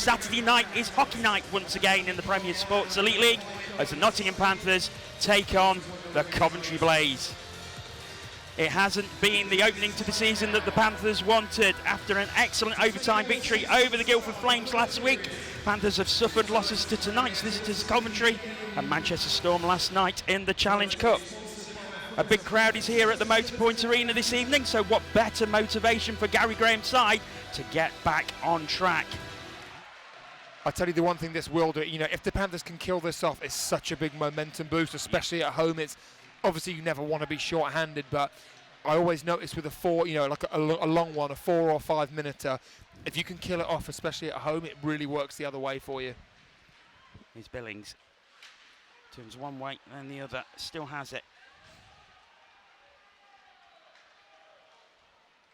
Saturday night is hockey night once again in the Premier Sports Elite League as the Nottingham Panthers take on the Coventry Blaze. It hasn't been the opening to the season that the Panthers wanted. After an excellent overtime victory over the Guildford Flames last week, Panthers have suffered losses to tonight's visitors Coventry and Manchester Storm last night in the Challenge Cup. A big crowd is here at the Motorpoint Arena this evening, so what better motivation for Gary Graham's side to get back on track? I tell you the one thing this will do, if the Panthers can kill this off, it's such a big momentum boost, especially at home. It's obviously you never want to be short-handed, but I always notice with a like a long one, a 4 or 5 minute, if you can kill it off, especially at home, it really works the other way for you. Here's Billings. Turns one way, then the other. Still has it.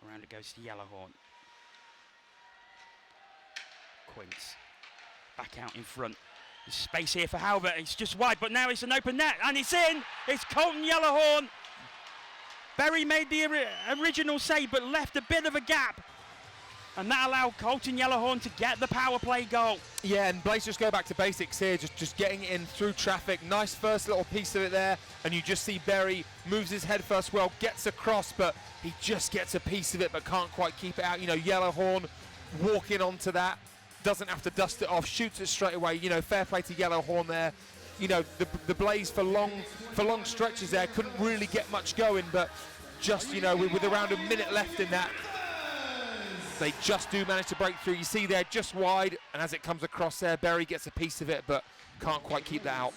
Around it goes to Yellowhorn. Quince. Back out in front. There's space here for Halbert. It's just wide, but now it's an open net, and it's in. It's Colton Yellowhorn. Berry made the original save, but left a bit of a gap. And that allowed Colton Yellowhorn to get the power play goal. Yeah, and Blaze just go back to basics here, just getting it in through traffic. Nice first little piece of it there, and you just see Berry moves his head first well, gets across, but he just gets a piece of it, but can't quite keep it out. Yellowhorn walking onto that, doesn't have to dust it off, shoots it straight away. Fair play to Yellowhorn there. The Blaze for long stretches there couldn't really get much going, but just with around a minute left in that, they just do manage to break through. You see there, just wide, and as it comes across there, Berry gets a piece of it, but can't quite keep that out.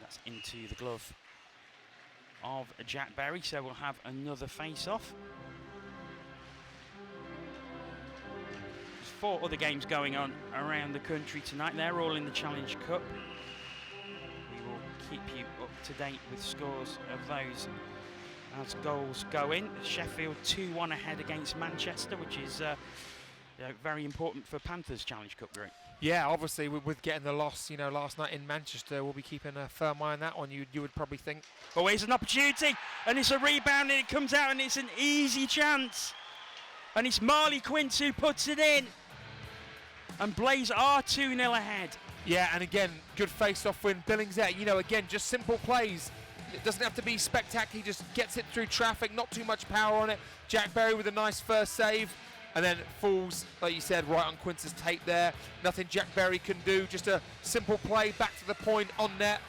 That's into the glove of Jack Berry, so we'll have another face-off. There's 4 other games going on around the country tonight. They're all in the Challenge Cup. We will keep you up to date with scores of those as goals go in. Sheffield 2-1 ahead against Manchester, which is very important for Panthers Challenge Cup group. Yeah, obviously with getting the loss, last night in Manchester, we'll be keeping a firm eye on that one. You would probably think. Oh, here's an opportunity, and it's a rebound, and it comes out, and it's an easy chance. And it's Marley Quince who puts it in. And Blaze are 2-0 ahead. Yeah, and again, good face-off win. Billings there, again, just simple plays. It doesn't have to be spectacular. He just gets it through traffic, not too much power on it. Jack Berry with a nice first save, and then falls, like you said, right on Quince's tape there. Nothing Jack Berry can do, just a simple play back to the point on net.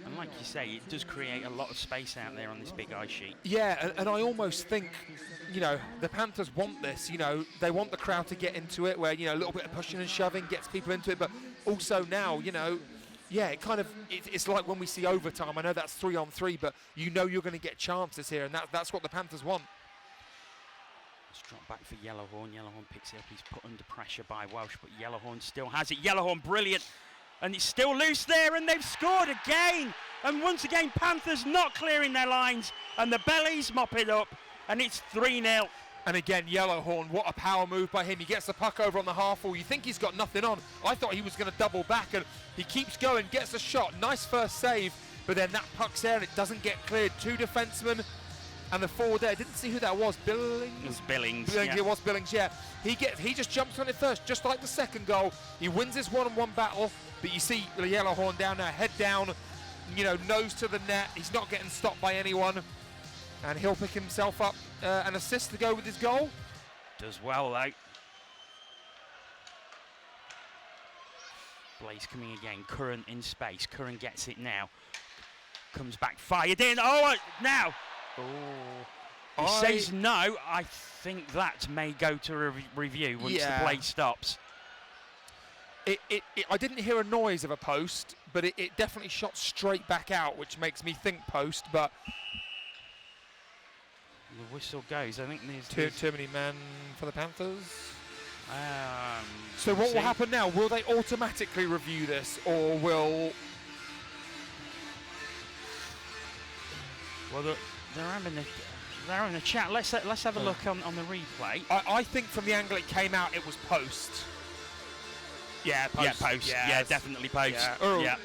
And like you say, it does create a lot of space out there on this big ice sheet. Yeah, and I almost think, the Panthers want this. They want the crowd to get into it, where, a little bit of pushing and shoving gets people into it, but also now, yeah, it's like when we see overtime. I know that's 3-on-3, but you're going to get chances here, and that's what the Panthers want. Let's drop back for Yellowhorn. Yellowhorn picks it up. He's put under pressure by Welsh, but Yellowhorn still has it. Yellowhorn brilliant, and it's still loose there, and they've scored again. And once again, Panthers not clearing their lines, and the Bellies mop it up, and it's 3-0. And again, Yellowhorn, what a power move by him. He gets the puck over on the half wall. You think he's got nothing on. I thought he was going to double back, and he keeps going, gets a shot. Nice first save, but then that puck's there, and it doesn't get cleared. 2 defensemen, and the forward there. Didn't see who that was. Billings? It was Billings. It was Billings, yeah. He just jumps on it first, just like the second goal. He wins his one-on-one battle, but you see the Yellowhorn down there, head down, nose to the net. He's not getting stopped by anyone, and he'll pick himself up an assist to go with his goal. Does well though. Blaze coming again. Curran in space. Curran gets it now. Comes back, fired in. Oh, now. Oh. He says no. I think that may go to review once the play stops. I didn't hear a noise of a post, but it definitely shot straight back out, which makes me think post, but the whistle goes. I think there's too many men for the Panthers. So what will happen now? Will they automatically review this, or will? Well, they're having a chat. Let's have a look on the replay. I think from the angle it came out, it was post. Yeah, post. Yeah, post. Yes. Yeah, definitely post. Yeah.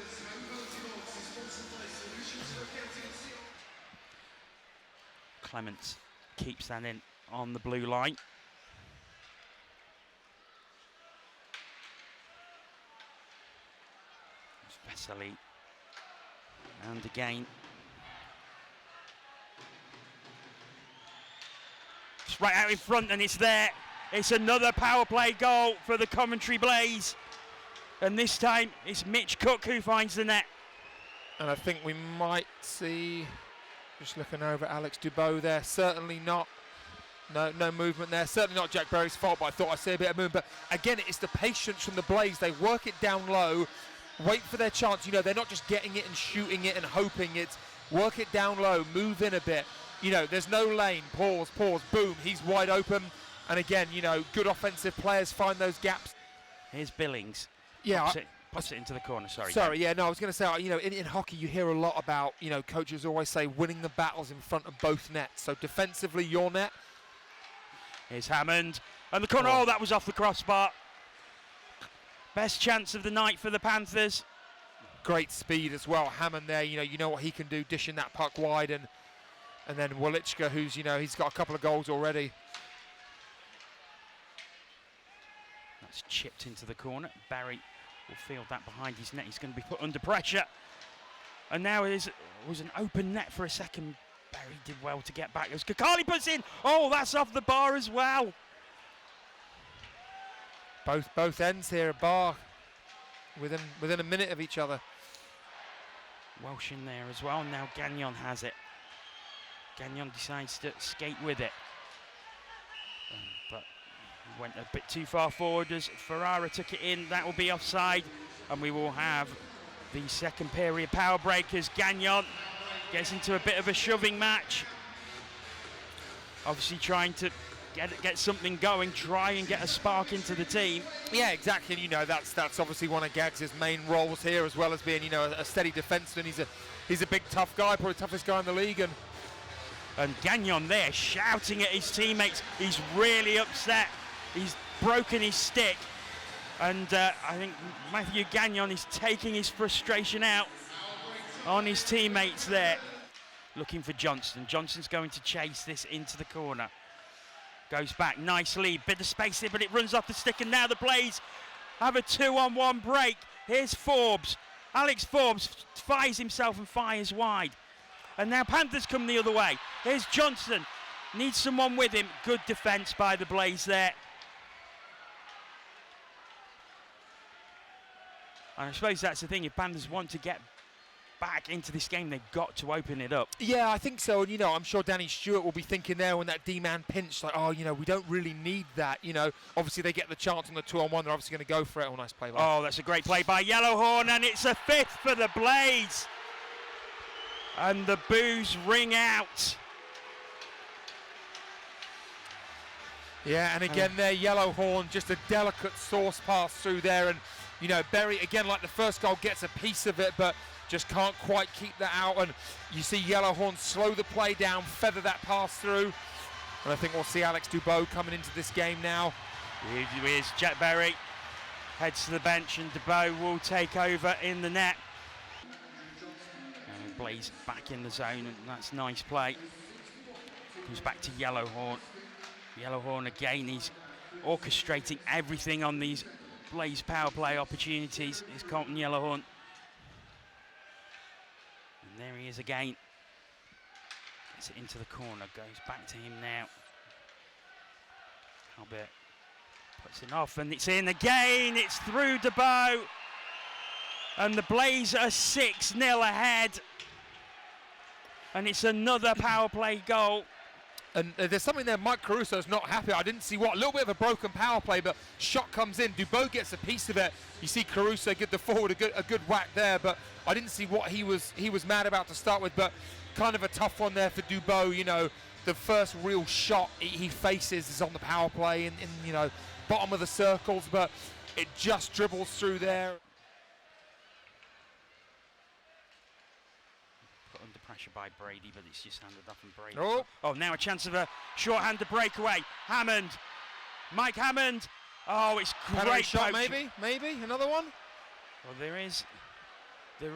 Clements keeps that in on the blue line. It's Vesely. And again. It's right out in front and it's there. It's another power play goal for the Coventry Blaze. And this time it's Mitch Cook who finds the net. And I think we might see, just looking over Alex Dubois there, certainly not, no movement there. Certainly not Jack Berry's fault, but I thought I'd see a bit of movement. But again, it's the patience from the Blaze. They work it down low, wait for their chance. You know, they're not just getting it and shooting it and hoping. It's work it down low, move in a bit. You know, there's no lane, pause, boom, he's wide open. And again, you know, good offensive players find those gaps. Here's Billings. Yeah. Puts it into the corner, sorry. Yeah, no, I was going to say, you know, in hockey you hear a lot about, you know, coaches always say winning the battles in front of both nets. So defensively, your net. Here's Hammond. And the corner, oh, that was off the crossbar. Best chance of the night for the Panthers. Great speed as well. Hammond there, you know what he can do, dishing that puck wide. And then Walichka, who's, you know, he's got a couple of goals already. That's chipped into the corner. Barry will field that behind his net. He's going to be put under pressure. And now it was an open net for a second. Barry did well to get back. As Kakali puts in. Oh, that's off the bar as well. Both ends here, a bar within a minute of each other. Welsh in there as well. Now Gagnon has it. Gagnon decides to skate with it. But he went a bit too far forward as Ferrara took it in. That will be offside. And we will have the second period power break as Gagnon gets into a bit of a shoving match. Obviously trying to get something going, try and get a spark into the team. Yeah, exactly. You know, that's obviously one of Gags' main roles here, as well as being, you know, a steady defenseman. He's a big tough guy, probably the toughest guy in the league. And Gagnon there shouting at his teammates. He's really upset. He's broken his stick. And I think Matthew Gagnon is taking his frustration out on his teammates there. Looking for Johnston. Johnston's going to chase this into the corner. Goes back, nice lead, bit of space here, but it runs off the stick, and now the Blaze have a 2-on-1 break. Here's Forbes. Alex Forbes fires himself and fires wide. And now Panthers come the other way. Here's Johnston. Needs someone with him. Good defence by the Blaze there. And I suppose that's the thing. If Panthers want to get back into this game, they've got to open it up. Yeah, I think so. And, you know, I'm sure Danny Stewart will be thinking there when that D-man pinch, like, oh, you know, we don't really need that. You know, obviously they get the chance on the 2-on-1. They're obviously going to go for it. Oh, nice play. Oh, that's a great play by Yellowhorn, and it's a fifth for the Blaze. And the boos ring out. Yeah, and again there, Yellowhorn, just a delicate sauce pass through there. And, you know, Berry, again, like the first goal, gets a piece of it, but just can't quite keep that out. And you see Yellowhorn slow the play down, feather that pass through. And I think we'll see Alex Dubois coming into this game now. Here's Jack Berry. Heads to the bench, and Dubois will take over in the net. And Blaze back in the zone, and that's nice play. Comes back to Yellowhorn. Yellowhorn again, he's orchestrating everything on these Blaze power play opportunities. Is Colton Yellowhorn. And there he is again. Gets it into the corner, goes back to him now. Albert puts it off, and it's in again. It's through Dubois. And the Blaze are 6-0 ahead. And it's another power play goal. And there's something there, Mike Caruso's not happy. I didn't see what, a little bit of a broken power play, but shot comes in. Dubois gets a piece of it. You see Caruso give the forward a good whack there, but I didn't see what he was mad about to start with, but kind of a tough one there for Dubois. You know, the first real shot he faces is on the power play in you know, bottom of the circles, but it just dribbles through there. Under pressure by Brady, but it's just handed off, and Brady. Oh, now a chance of a short-handed breakaway. Hammond, Mike Hammond. Oh, it's great shot, maybe another one. Well, there is. The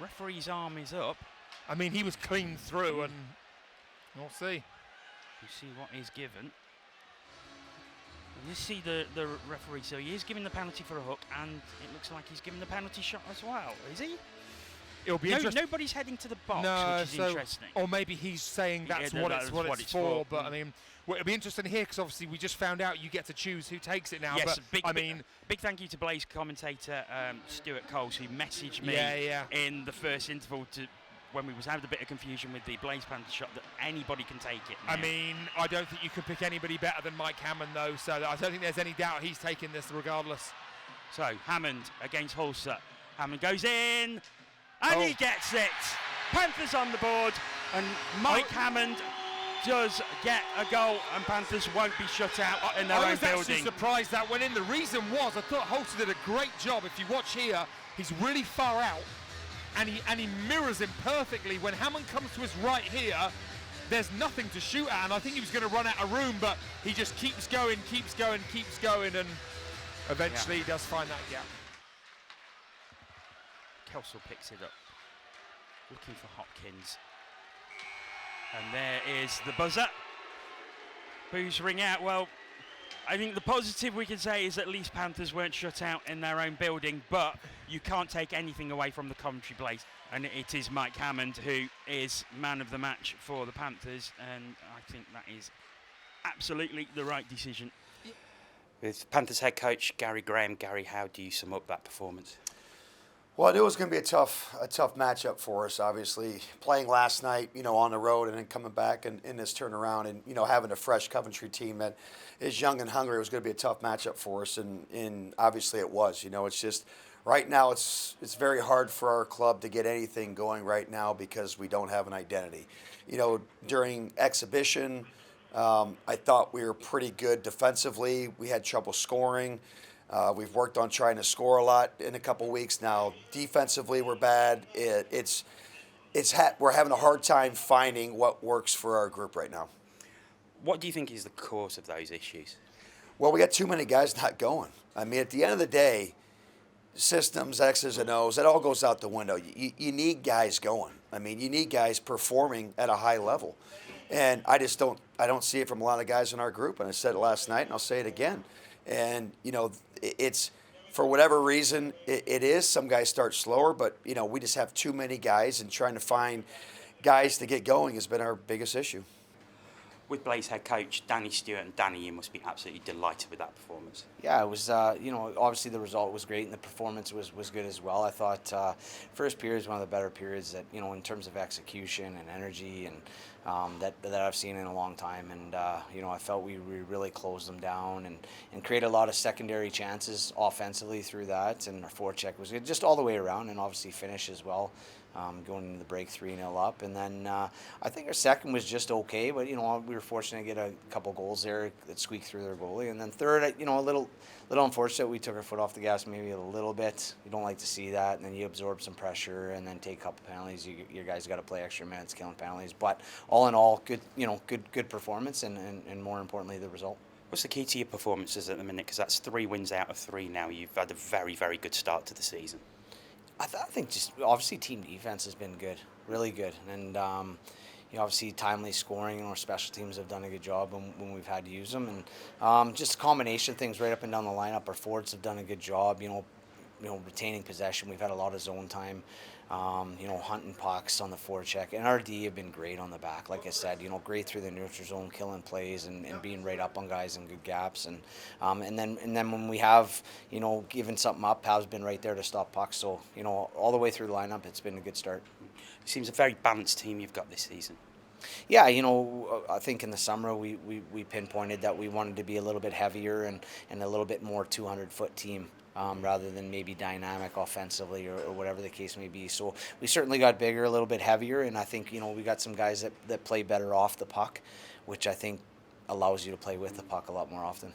referee's arm is up. I mean, he was clean through, and we'll see. You see what is given. You see the referee, so he is giving the penalty for a hook, and it looks like he's giving the penalty shot as well. Is he? It'll be interesting. Nobody's heading to the box, which is interesting. Or maybe he's saying that's what it's for. But I mean, it'll be interesting here because obviously we just found out you get to choose who takes it now. Yes, but big thank you to Blaze commentator Stewart Coles, who messaged me in the first interval when we was having a bit of confusion with the Blaze Panther shot that anybody can take it now. I mean, I don't think you can pick anybody better than Mike Hammond, though, so I don't think there's any doubt he's taking this regardless. So, Hammond against Hulser. Hammond goes in, and he gets it. Panthers on the board, and Mike Hammond does get a goal, and Panthers won't be shut out in their own building. I was actually surprised that went in. The reason was I thought Hulser did a great job. If you watch here, he's really far out. And he mirrors him perfectly. When Hammond comes to his right here, there's nothing to shoot at, and I think he was going to run out of room, but he just keeps going, and eventually he does find that gap. Kelsall picks it up, looking for Hopkins. And there is the buzzer. Boos ring out. Well, I think the positive we can say is at least Panthers weren't shut out in their own building, but you can't take anything away from the Coventry Blaze, and it is Mike Hammond who is man of the match for the Panthers, and I think that is absolutely the right decision. With Panthers head coach Gary Graham, Gary, how do you sum up that performance? Well, I knew it was going to be a tough matchup for us, obviously. Playing last night, on the road and then coming back and in this turnaround and, having a fresh Coventry team that is young and hungry, it was going to be a tough matchup for us. And obviously it was. It's just right now it's very hard for our club to get anything going right now because we don't have an identity. During exhibition, I thought we were pretty good defensively. We had trouble scoring. We've worked on trying to score a lot in a couple weeks now. Defensively, we're bad. We're having a hard time finding what works for our group right now. What do you think is the cause of those issues? Well, we got too many guys not going. I mean, at the end of the day, systems, X's and O's, that all goes out the window. You need guys going. I mean, you need guys performing at a high level. And I don't see it from a lot of guys in our group. And I said it last night, and I'll say it again. And, it's for whatever reason, it is. Some guys start slower, but, we just have too many guys, and trying to find guys to get going has been our biggest issue. With Blaze head coach Danny Stewart, and Danny, you must be absolutely delighted with that performance. Yeah, it was, obviously the result was great and the performance was good as well. I thought first period was one of the better periods that, in terms of execution and energy and that I've seen in a long time. And, I felt we really closed them down and created a lot of secondary chances offensively through that. And our forecheck was good, just all the way around, and obviously finish as well. Going into the break 3-0 up, and then I think our second was just okay, but we were fortunate to get a couple goals there that squeaked through their goalie, and then third, a little unfortunate we took our foot off the gas maybe a little bit. You don't like to see that, and then you absorb some pressure, and then take a couple penalties. Your guys got to play extra minutes, killing penalties, but all in all, good performance, and more importantly, the result. What's the key to your performances at the minute? Because that's 3 wins out of 3 now. You've had a very, very good start to the season. I think just obviously team defense has been good, really good, and obviously timely scoring, and our special teams have done a good job when we've had to use them, and just a combination of things right up and down the lineup. Our forwards have done a good job, retaining possession. We've had a lot of zone time, hunting pucks on the forecheck, and our D have been great on the back. Like I said, great through the neutral zone, killing plays and being right up on guys in good gaps, and then when we have given something up, Pav's been right there to stop pucks. So all the way through the lineup, it's been a good start. It seems a very balanced team you've got this season. Yeah, I think in the summer we pinpointed that we wanted to be a little bit heavier and a little bit more 200-foot team. Rather than maybe dynamic offensively or whatever the case may be. So we certainly got bigger, a little bit heavier, and I think we got some guys that play better off the puck, which I think allows you to play with the puck a lot more often.